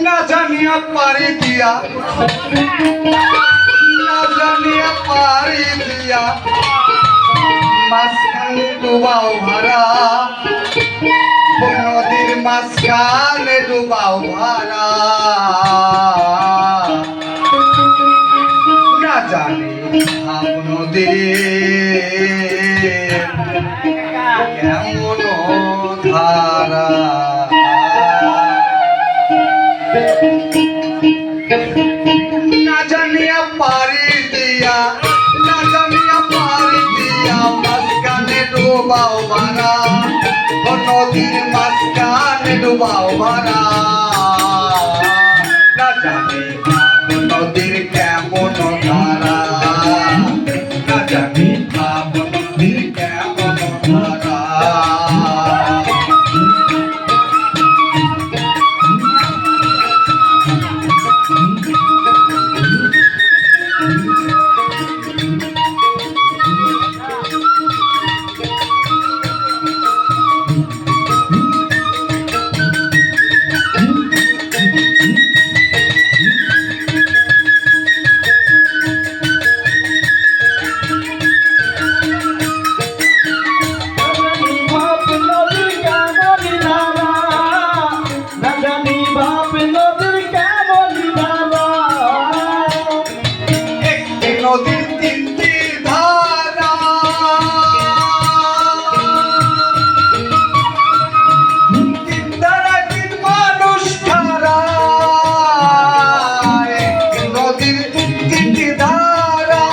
না জানিয়া পারি দিয়া না জানিয়া পারি দিয়া মাঝখানে ডুবাও ভাড়া নদীর মাঝখানে ডুবাও ভাড়া না জানি ভাব নদীর কেমন ধারা না জানিয়া পারি দিয়া না জানিয়া পারি দিয়া মাঝখানে ডুবাও ভাড়া নদীর মাঝখানে ডুবাও ভাড়া না জানি নদীর কেমন ধারা না জানি ভাব নদীর কেমন ধারা নদীর তিনটি ধারা তিন ধারা তিন মানুষ ধারা নদীর তিনটি ধারা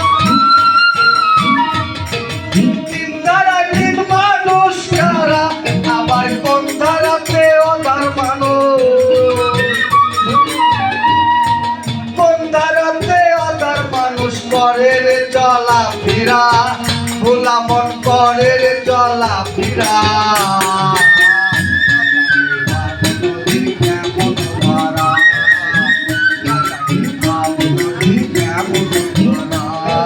তিন ধারা তিন মানুষ ধারা আবার কোন ধারাতে অধার মানুষ কোন ধারাতে অধার মানুষ করে রে চলা ফিরা ভোলা মন করে রে চলা ফিরা কেমন ধারা কেমন ধারা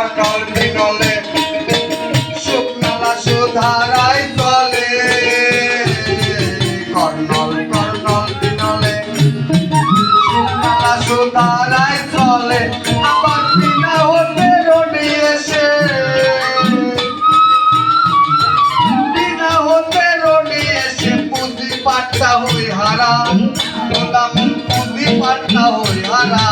কটল বিনলে শুকনালা সুধারায় চলে কর্নল কর্নল বিনলে শুকনালা সুধারায় চলে আবার বিনা হতে রনি এসে বিনা হতে রনি এসে পুঁজি পাট্টা হই হারা গোলাম পুঁজি পাট্টা হই হারা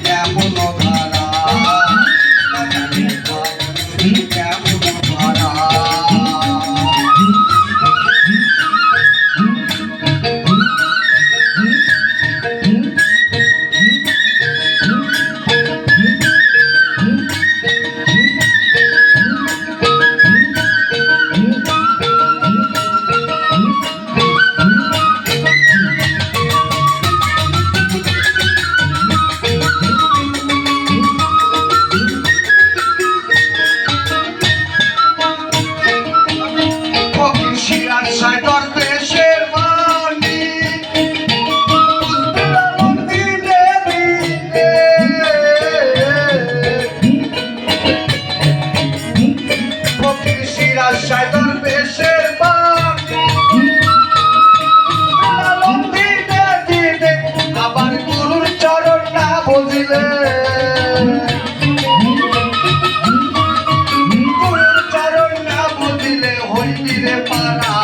কেমন ধারা কেমন ধারা আবার গুরুর চরণ না বুঝিলে গুরুর চরণ না বুঝিলে হইবি রে পারা